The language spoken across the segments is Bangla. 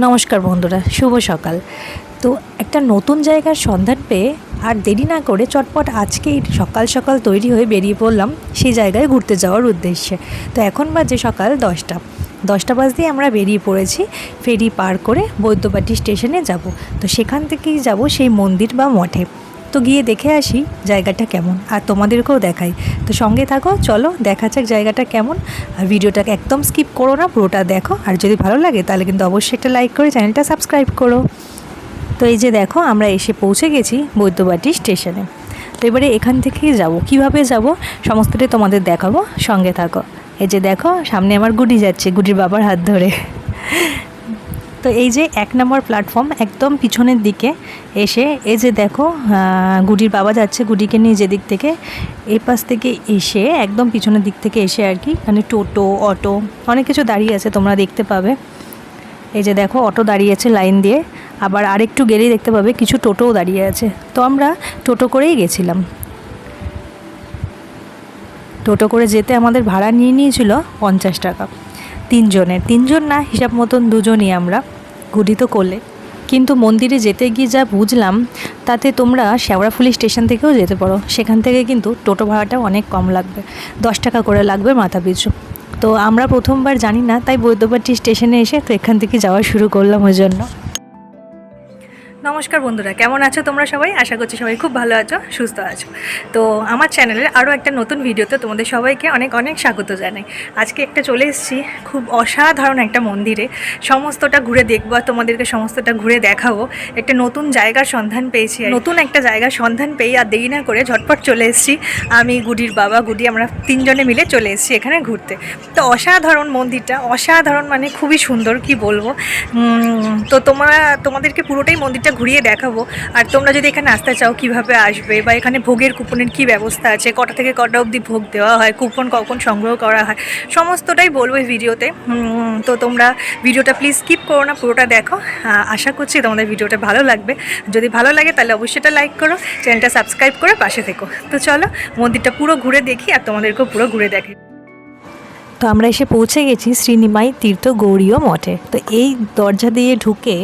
নমস্কার বন্ধুরা, শুভ সকাল। তো একটা নতুন জায়গার সন্ধান পেয়ে আর দেরি না করে চটপট আজকেই সকাল সকাল তৈরি হয়ে বেরিয়ে পড়লাম সেই জায়গায় ঘুরতে যাওয়ার উদ্দেশ্যে। তো এখন বাজে সকাল 10টা বাজতেই আমরা বেরিয়ে পড়েছি। ফেরি পার করে বৈদ্যবাটি স্টেশনে যাব। তো সেখান থেকেই যাব সেই মন্দির বা মঠে। তো গিয়ে দেখে আসি জায়গাটা কেমন, আর তোমাদেরকেও দেখাই। তো সঙ্গে থাকো, চলো দেখা যাক জায়গাটা কেমন। আর ভিডিওটাকে একদম স্কিপ করো না, পুরোটা দেখো। আর যদি ভালো লাগে তাহলে কিন্তু অবশ্যই একটা লাইক করে চ্যানেলটা সাবস্ক্রাইব করো। তো এই যে দেখো, আমরা এসে পৌঁছে গেছি বৈদ্যবাটি স্টেশনে। তো এবারে এখান থেকেই যাব, কিভাবে যাব সমস্তটাই তোমাদের দেখাবো, সঙ্গে থাকো। এই যে দেখো, সামনে আমার গুডি যাচ্ছে, গুডির বাবার হাত ধরে। তো এই যে 1 নম্বর প্ল্যাটফর্ম একদম পিছনের দিকে এসে এই যে দেখো গুডির বাবা যাচ্ছে, গুডিকে নিয়ে যেদিক থেকে এই পাশ থেকে এসে একদম পিছনের দিক থেকে এসে আর কি, মানে টোটো অটো অনেক কিছু দাঁড়িয়ে আছে, তোমরা দেখতে পাবে। এই যে দেখো অটো দাঁড়িয়ে আছে লাইন দিয়ে, আবার আরেকটু গেলেই দেখতে পাবে কিছু টোটোও দাঁড়িয়ে আছে। তো আমরা টোটো করেই গেছিলাম। টোটো করে যেতে আমাদের ভাড়া নিয়েছিল 50 টাকা তিনজন না, হিসাব মতন দুজনই আমরা, গুডি তো কোলে। কিন্তু মন্দিরে যেতে গিয়ে যা বুঝলাম, তাতে তোমরা শেওড়াফুলি স্টেশন থেকেও যেতে পারো। সেখান থেকে কিন্তু টোটো ভাড়াটা অনেক কম লাগবে, 10 টাকা করে লাগবে মাথা পিছু। তো আমরা প্রথমবার জানি না, তাই বৈদ্যবাটি স্টেশনে এসে তো এখান থেকে যাওয়া শুরু করলাম ওই জন্য। নমস্কার বন্ধুরা, কেমন আছো তোমরা সবাই? আশা করছি সবাই খুব ভালো আছো, সুস্থ আছো। তো আমার চ্যানেলের আরও একটা নতুন ভিডিওতে তোমাদের সবাইকে অনেক অনেক স্বাগত জানাই। আজকে একটা চলে এসেছি খুব অসাধারণ একটা মন্দিরে, সমস্তটা ঘুরে দেখবো আর তোমাদেরকে সমস্তটা ঘুরে দেখাবো। একটা নতুন জায়গার সন্ধান পেয়েছি, নতুন একটা জায়গার সন্ধান পেয়ে আর দেরি না করে ঝটপট চলে এসেছি। আমি, গুডির বাবা, গুডি, আমরা 3 জনে মিলে চলে এসেছি এখানে ঘুরতে। তো অসাধারণ মন্দিরটা, অসাধারণ মানে খুবই সুন্দর, কি বলবো। তো তোমাদেরকে পুরোটাই মন্দিরটা ঘুরিয়ে দেখাবো। আর তোমরা যদি এখানে আসতে চাও কিভাবে আসবে, বা এখানে ভোগের কুপনের কি ব্যবস্থা আছে, কটা থেকে কটা অবধি ভোগ দেওয়া হয়, কুপন কখন সংগ্রহ করা হয়, সমস্তটাই বলবো এই ভিডিওতে। তো তোমরা ভিডিওটা প্লিজ স্কিপ করো না, পুরোটা দেখো। আশা করছি তোমাদের ভিডিওটা ভালো লাগবে। যদি ভালো লাগে তাহলে অবশ্যই এটা লাইক করো, চ্যানেলটা সাবস্ক্রাইব করে পাশে থেকো। তো চলো মন্দিরটা পুরো ঘুরে দেখি আর তোমাদেরকেও পুরো ঘুরে দেখি। তো আমরা এসে পৌঁছে গেছি শ্রী নিমাই তীর্থ গৌরীয় মঠে। তো এই দরজা দিয়ে ঢুকে,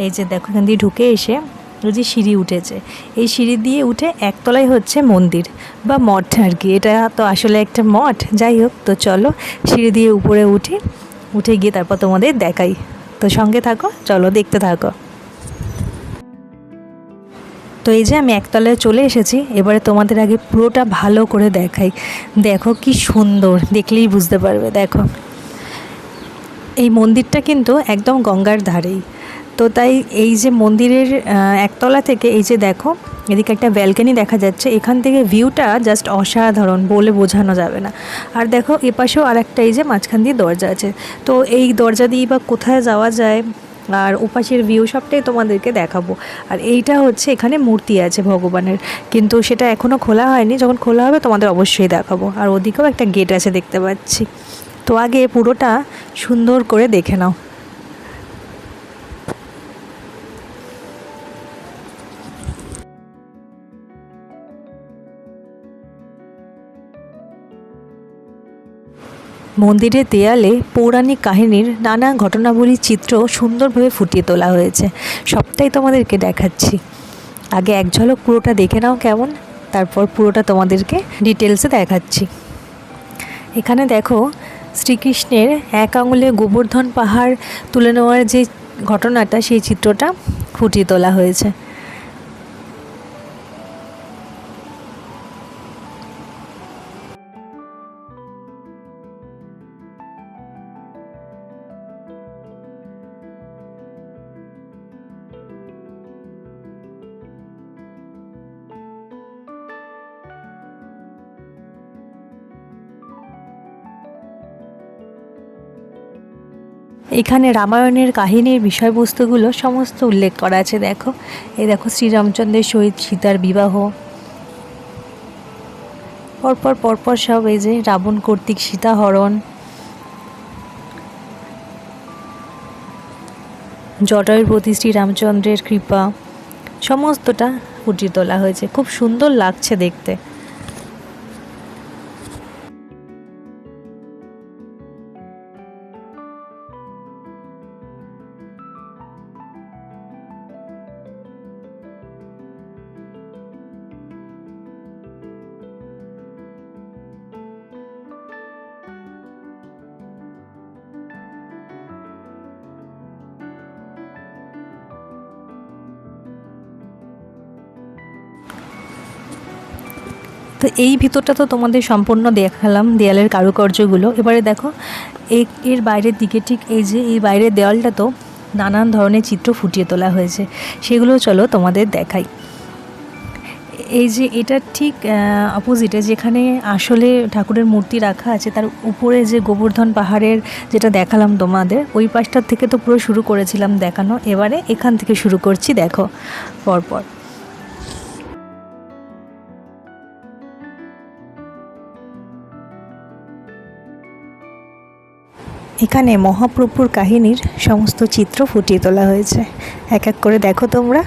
এই যে দেখো এখান দিয়ে ঢুকে এসে ওই যে সিঁড়ি উঠেছে, এই সিঁড়ি দিয়ে উঠে একতলায় হচ্ছে মন্দির বা মঠ আর কি। এটা তো আসলে একটা মঠ, যাই হোক। তো চলো সিঁড়ি দিয়ে উপরে উঠে গিয়ে তারপর তোমাদের দেখাই। তো সঙ্গে থাকো, চলো দেখতে থাকো। তো এই যে আমি একতলায় চলে এসেছি, এবারে তোমাদের আগে পুরোটা ভালো করে দেখাই। দেখো কি সুন্দর, দেখলেই বুঝতে পারবে। দেখো এই মন্দিরটা কিন্তু একদম গঙ্গার ধারেই। তো তাই এই যে মন্দিরের একতলা থেকে এই যে দেখো এদিকে একটা ব্যালকনি দেখা যাচ্ছে, এখান থেকে ভিউটা জাস্ট অসাধারণ, বলে বোঝানো যাবে না। আর দেখো এপাশেও আর একটা এই যে মাঝখান দিয়ে দরজা আছে। তো এই দরজা দিয়ে বা কোথায় যাওয়া যায় আর ওপাশের ভিউ সবটাই তোমাদেরকে দেখাবো। আর এইটা হচ্ছে এখানে মূর্তি আছে ভগবানের, কিন্তু সেটা এখনও খোলা হয়নি, যখন খোলা হবে তোমাদের অবশ্যই দেখাবো। আর ওদিকেও একটা গেট আছে দেখতে পাচ্ছি। তো আগে পুরোটা সুন্দর করে দেখে নাও। মন্দিরের দেয়ালে পৌরাণিক কাহিনীর নানা ঘটনাবলীর চিত্র সুন্দরভাবে ফুটিয়ে তোলা হয়েছে, সবটাই তোমাদেরকে দেখাচ্ছি। আগে এক ঝলক পুরোটা দেখে নাও কেমন, তারপর পুরোটা তোমাদেরকে ডিটেলসে দেখাচ্ছি। এখানে দেখো শ্রীকৃষ্ণের 1 আঙুলে গোবর্ধন পাহাড় তুলে নেওয়ার যে ঘটনাটা, সেই চিত্রটা ফুটিয়ে তোলা হয়েছে। এখানে রামায়ণের কাহিনীর বিষয়বস্তুগুলো সমস্ত উল্লেখ করা আছে। দেখো এই দেখো শ্রীরামচন্দ্রের সহিত সীতার বিবাহ, পরপর সব এই যে রাবণ কর্তৃক সীতা হরণ, জটায়ুর প্রতি শ্রীরামচন্দ্রের কৃপা, সমস্তটা ফুটিয়ে তোলা হয়েছে। খুব সুন্দর লাগছে দেখতে। তো এই ভিতরটা তো তোমাদের সম্পূর্ণ দেখালাম, দেয়ালের কারুকার্যগুলো। এবারে দেখো এর বাইরের দিকে ঠিক এই যে এই বাইরের দেওয়ালটা তো নানান ধরনের চিত্র ফুটিয়ে তোলা হয়েছে, সেগুলো চলো তোমাদের দেখাই। এই যে এটা ঠিক অপোজিটে যেখানে আসলে ঠাকুরের মূর্তি রাখা আছে, তার উপরে যে গোবর্ধন পাহাড়ের যেটা দেখালাম তোমাদের, ওই পাশটার থেকে তো পুরো শুরু করেছিলাম দেখানো। এবারে এখান থেকে শুরু করছি, দেখো পরপর। এখানে মহাপ্রভুর কাহিনীর সমস্ত চিত্র ফুটিয়ে তোলা হয়েছে, এক এক করে দেখো তোমরা।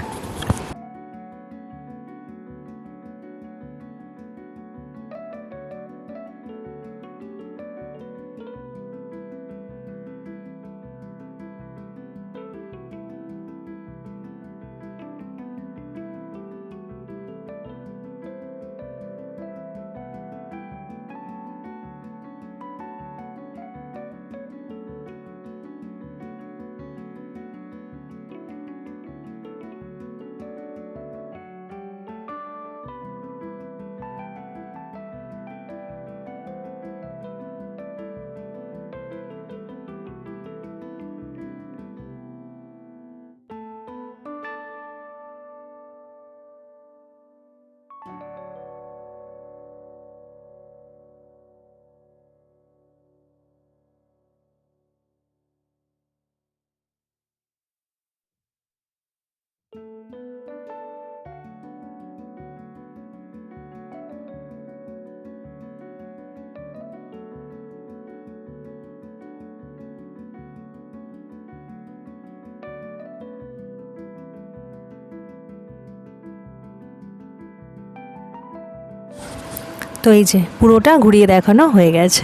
তো এই যে পুরোটা ঘুরিয়ে দেখানো হয়ে গেছে,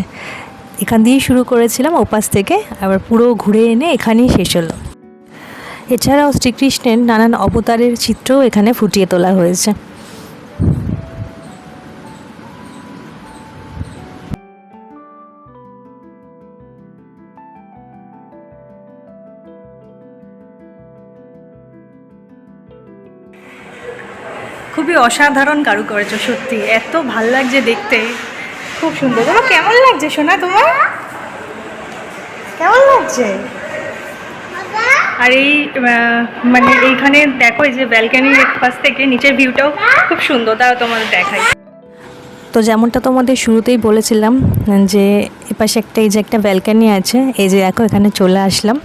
এখান দিয়েই শুরু করেছিলাম ওপাশ থেকে, আবার পুরো ঘুরে এনে এখানেই শেষ হলো। এছাড়াও শ্রীকৃষ্ণের নানান অবতারের চিত্রও এখানে ফুটিয়ে তোলা হয়েছে। খুবই অসাধারণ কারুকার্য, সত্যি এত ভাল লাগছে দেখতে, খুব সুন্দর। তোমার কেমন লাগছে সোনা, তোমার কেমন লাগছে? আর এই মানে এইখানে দেখো, এই যে ব্যালকনির এক পাশ থেকে নিচের ভিউটাও খুব সুন্দর, তাও তোমাদের দেখাই। তো যেমনটা তোমাদের শুরুতেই বলেছিলাম যে এপাশে একটা এই যে একটা ব্যালকনি আছে, এই যে দেখো এখানে চলে আসলাম।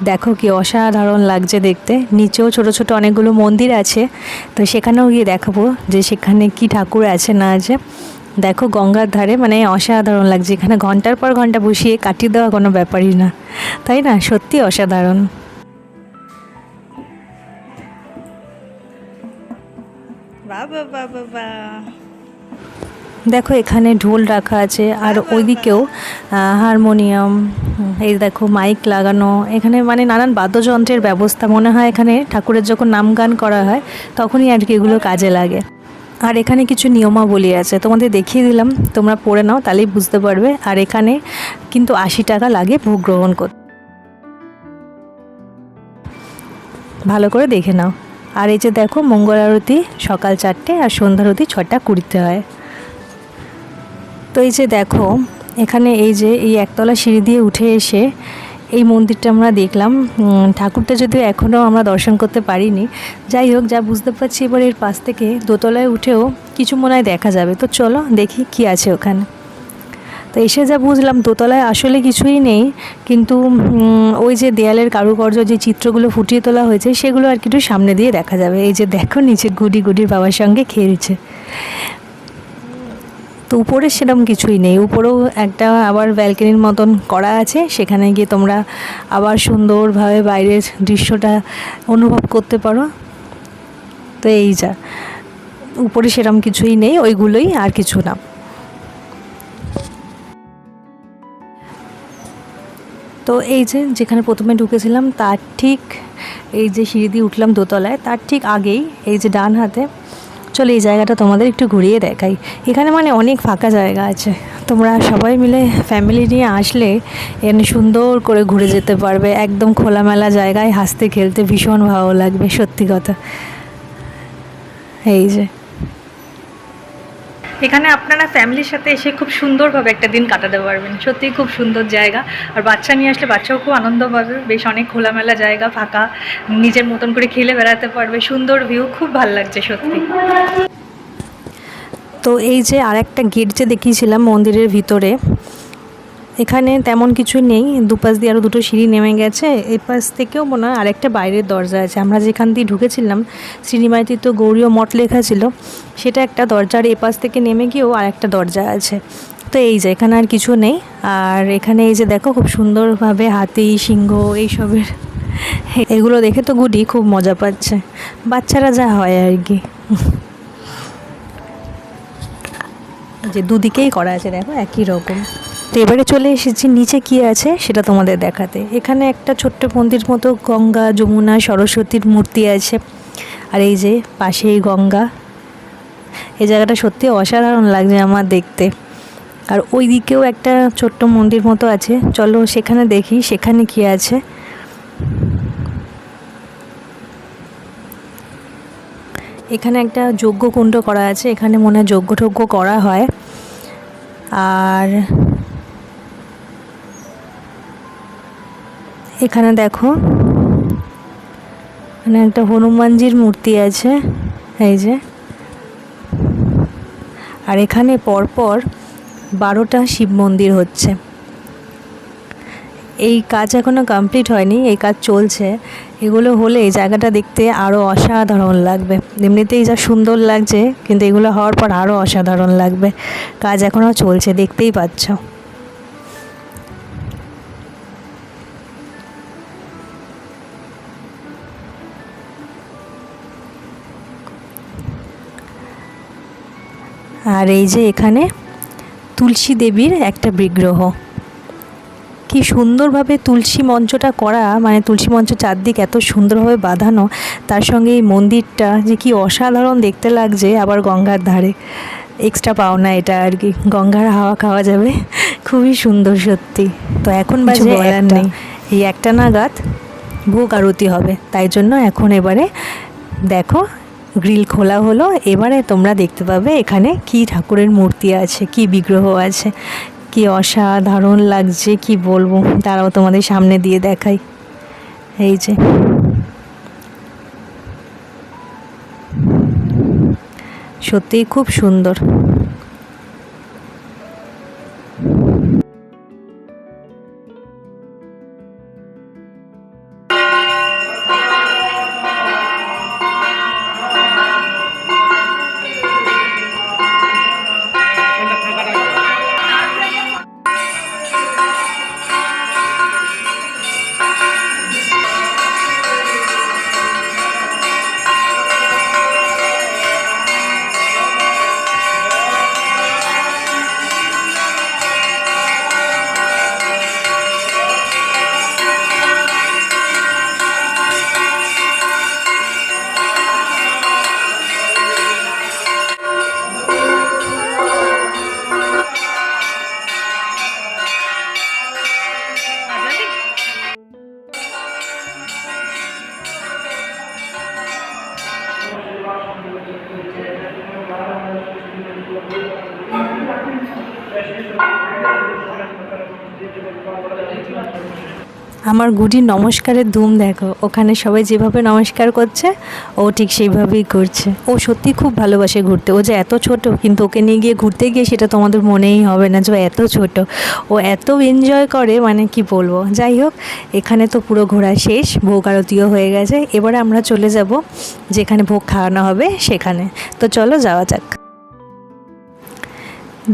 দেখো কি অসাধারণ লাগছে দেখতে। নিচেও ছোট ছোট অনেকগুলো মন্দির আছে, তো সেখানেও গিয়ে দেখাবো যে সেখানে কি ঠাকুর আছে না আছে। দেখো গঙ্গার ধারে, মানে অসাধারণ লাগছে। এখানে ঘন্টার পর ঘন্টা বসিয়ে কাটিয়ে দেওয়া কোনো ব্যাপারই না, তাই না? সত্যি অসাধারণ। বাবা বাবা বা, দেখো এখানে ঢোল রাখা আছে, আর ওইদিকেও হারমোনিয়াম, এই দেখো মাইক লাগানো। এখানে মানে নানান বাদ্যযন্ত্রের ব্যবস্থা। মনে হয় এখানে ঠাকুরের যখন নাম গান করা হয় তখনই আর কি এগুলো কাজে লাগে। আর এখানে কিছু নিয়মাবলী আছে, তোমাদের দেখিয়ে দিলাম, তোমরা পড়ে নাও তাহলেই বুঝতে পারবে। আর এখানে কিন্তু 80 টাকা লাগে ভোগ গ্রহণ করতে, ভালো করে দেখে নাও। আর এই যে দেখো মঙ্গল আরতি সকাল 4টে আর সন্ধ্যা আরতি 6:20 হয়। তো এই যে দেখো এখানে এই যে এই একতলা সিঁড়ি দিয়ে উঠে এসে এই মন্দিরটা আমরা দেখলাম। ঠাকুরটা যদিও এখনও আমরা দর্শন করতে পারিনি, যাই হোক যা বুঝতে পারছি এবার এর পাশ থেকে দোতলায় উঠেও কিছু মনে হয় দেখা যাবে। তো চলো দেখি কি আছে ওখানে। তো এসে যা বুঝলাম দোতলায় আসলে কিছুই নেই, কিন্তু ওই যে দেয়ালের কারুকার্য যে চিত্রগুলো ফুটিয়ে তোলা হয়েছে সেগুলো আর একটু সামনে দিয়ে দেখা যাবে। এই যে দেখো নিচে গুডি গুডির বাবার সঙ্গে খেলছে। তো উপরে সেরকম কিছুই নেই, উপরেও একটা আবার ব্যালকনির মতন করা আছে, সেখানে গিয়ে তোমরা আবার সুন্দরভাবে বাইরের দৃশ্যটা অনুভব করতে পারো। তো এই যা উপরে সেরকম কিছুই নেই, ওইগুলোই আর কিছু না। তো এই যে যেখানে প্রথমে ঢুকেছিলাম তার ঠিক এই যে সিঁড়ি দিয়ে উঠলাম দোতলায়, তার ঠিক আগেই এই যে ডান হাতে, চলো এই জায়গাটা তোমাদের একটু ঘুরিয়ে দেখাই। এখানে মানে অনেক ফাঁকা জায়গা আছে, তোমরা সবাই মিলে ফ্যামিলি নিয়ে আসলে এখানে সুন্দর করে ঘুরে যেতে পারবে। একদম খোলামেলা জায়গায় হাসতে খেলতে ভীষণ ভালো লাগবে, সত্যি কথা। এই যে এখানে আপনারা ফ্যামিলির সাথে এসে খুব সুন্দরভাবে একটা দিন কাটাতে পারবেন। সত্যিই খুব সুন্দর জায়গা। আর বাচ্চা নিয়ে আসলে বাচ্চাও খুব আনন্দ পাবে। বেশ অনেক খোলামেলা জায়গা, ফাঁকা, নিজের মতন করে খেলে বেড়াতে পারবে, সুন্দর ভিউ, খুব ভালো লাগছে সত্যি। তো এই যে আর একটা গেট যে দেখিয়েছিলাম মন্দিরের ভিতরে, এখানে তেমন কিছু নেই, দুপাশ দিয়ে আরও দুটো সিঁড়ি নেমে গেছে। এই পাশ থেকেও মনে হয় আরেকটা বাইরের দরজা আছে। আমরা যেখান দিয়ে ঢুকেছিলাম শ্রীনিমাইতে তো গৌরীয় মঠ লেখা ছিল, সেটা একটা দরজা, আর এ পাশ থেকে নেমে গিয়েও আরেকটা দরজা আছে। তো এই যে এখানে আর কিছু নেই। আর এখানে এই যে দেখো খুব সুন্দরভাবে হাতি, সিংহ এইসবের, এগুলো দেখে তো গুডি খুব মজা পাচ্ছে, বাচ্চারা যা হয় আর কি। যে দুদিকেই করা আছে দেখো একই রকম। তো এবারে চলে এসেছি নিচে কি আছে সেটা তোমাদের দেখাতে। এখানে একটা ছোট্ট মন্দির মতো গঙ্গা, যমুনা, সরস্বতীর মূর্তি আছে। আর এই যে পাশেই গঙ্গা। এই জায়গাটা সত্যি অসাধারণ লাগছে আমার দেখতে। আর ওই দিকেও একটা ছোট্ট মন্দির মতো আছে, চলো সেখানে দেখি সেখানে কি আছে। এখানে একটা যজ্ঞকুণ্ড করা আছে, এখানে মনে হয় যজ্ঞ টজ্ঞ করা হয়। আর এখানে দেখো এখানে একটা হনুমানজির মূর্তি আছে, এই যে। আর এখানে পরপর 12টা শিব মন্দির হচ্ছে। এই কাজ এখনও কমপ্লিট হয়নি, এই কাজ চলছে। এগুলো হলে এই জায়গাটা দেখতে আরও অসাধারণ লাগবে। এমনিতেই যা সুন্দর লাগছে, কিন্তু এগুলো হওয়ার পর আরও অসাধারণ লাগবে। কাজ এখনও চলছে, দেখতেই পাচ্ছ। আর এই যে এখানে তুলসী দেবীর একটা বিগ্রহ, কি সুন্দরভাবে তুলসী মঞ্চটা করা, মানে তুলসী মঞ্চ চারদিক এত সুন্দরভাবে বাঁধানো, তার সঙ্গে এই মন্দিরটা যে কি অসাধারণ দেখতে লাগছে। আবার গঙ্গার ধারে, এক্সট্রা পাওনা এটা আর কি, গঙ্গার হাওয়া খাওয়া যাবে, খুবই সুন্দর সত্যি। তো এখন বাজে একটা, এই 1টা নাগাদ ভোগ আরতি হবে, তাই জন্য এখন এবারে দেখো গ্রিল খোলা হলো। এবারে তোমরা দেখতে পাবে এখানে কি ঠাকুরের মূর্তি আছে, কি বিগ্রহ আছে, কি অসাধারণ লাগছে, কি বলবো। তারাও তোমাদের সামনে দিয়ে দেখাই। এই যে সত্যিই খুব সুন্দর। আমার গুডির নমস্কারের ধুম দেখো, ওখানে সবাই যেভাবে নমস্কার করছে ও ঠিক সেইভাবেই করছে। ও সত্যি খুব ভালোবাসে ঘুরতে। ও যে এত ছোট, কিন্তু ওকে নিয়ে গিয়ে ঘুরতে গিয়ে সেটা তোমাদের মনেই হবে না যে ও এত ছোট। ও এত এনজয় করে, মানে কি বলবো। যাই হোক, এখানে তো পুরো ঘোরা শেষ, ভোগ আরতিও হয়ে গেছে। এবারে আমরা চলে যাব যেখানে ভোগ খাওয়ানো হবে সেখানে। তো চলো যাওয়া যাক।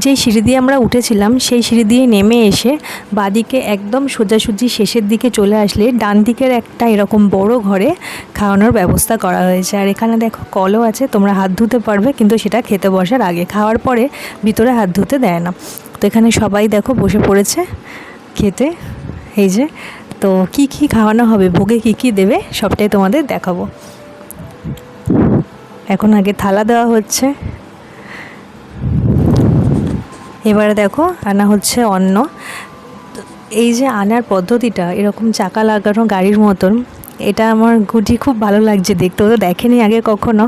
যেই সিঁড়ি দিয়ে আমরা উঠেছিলাম সেই সিঁড়ি দিয়ে নেমে এসে বাদিকে একদম সোজাসুজি শেষের দিকে চলে আসলে ডান দিকের একটা এরকম বড় ঘরে খাওয়ানোর ব্যবস্থা করা হয়েছে। আর এখানে দেখো কলও আছে, তোমরা হাত ধুতে পারবে, কিন্তু সেটা খেতে বসার আগে, খাওয়ার পরে ভিতরে হাত ধুতে দেয় না। তো এখানে সবাই দেখো বসে পড়েছে খেতে। এই যে, তো কি কি খাওয়ানো হবে, ভোগে কি কি দেবে সবটাই তোমাদের দেখাবো। এখন আগে থালা দেওয়া হচ্ছে, এবারে দেখো আনা হচ্ছে অন্ন। এই যে আনার পদ্ধতিটা, এরকম চাকা লাগানো গাড়ির মতন, এটা আমার গুডি খুব ভালো লাগছে দেখতে, ও তো দেখেনি আগে কখনো।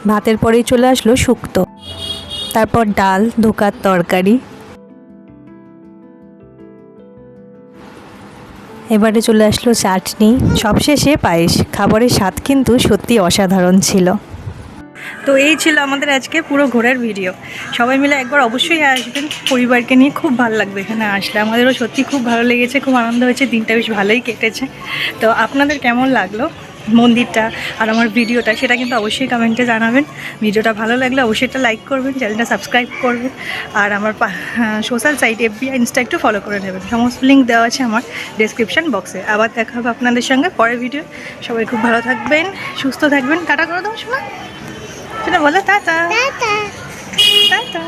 ভাতের পরেই চলে আসলো শুক্তো, তারপর ডাল, ধোকার তরকারি, এবারে চলে আসলো চাটনি, সবশেষে পায়েস। খাবারের স্বাদ কিন্তু সত্যি অসাধারণ ছিল। তো এই ছিল আমাদের আজকে পুরো ঘোরার ভিডিও। সবাই মিলে একবার অবশ্যই আসবেন, পরিবারকে নিয়ে খুব ভালো লাগবে এখানে আসলে। আমাদেরও সত্যি খুব ভালো লেগেছে, খুব আনন্দ হয়েছে, দিনটা বেশ ভালোই কেটেছে। তো আপনাদের কেমন লাগলো মন্দিরটা আর আমার ভিডিওটা, সেটা কিন্তু অবশ্যই কমেন্টে জানাবেন। ভিডিওটা ভালো লাগলে অবশ্যই একটা লাইক করবেন, চ্যানেলটা সাবস্ক্রাইব করবেন, আর আমার সোশ্যাল সাইট এফবি ইনস্টা একটু ফলো করে নেবেন। সমস্ত লিঙ্ক দেওয়া আছে আমার ডেসক্রিপশন বক্সে। আবার দেখা হবে আপনাদের সঙ্গে পরের ভিডিও। সবাই খুব ভালো থাকবেন, সুস্থ থাকবেন। টাটা করে দাও শোনা, সেটা বলো টাটা টাটা টাটা।